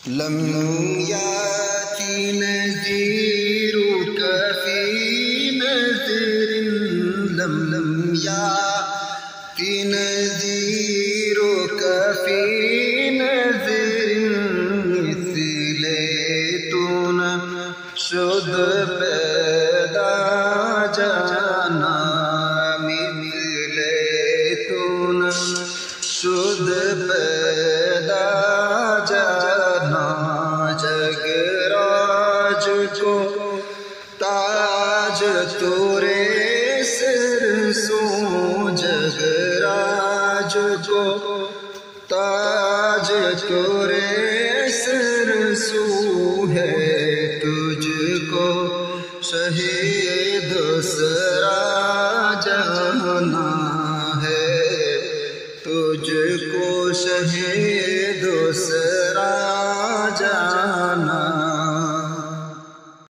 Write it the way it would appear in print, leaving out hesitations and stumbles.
لم يأتي نذيرك في نذر لم يأتي نذيرك في نذر مثل شد پیدا جانا مثل شد پیدا جانا جگ راج کو تاج تورے سر سو جگ راج کو تاج تورے سر سو ہے تجھ کو شہید دوسرا جانا ہے تجھ کو شہید دوسرا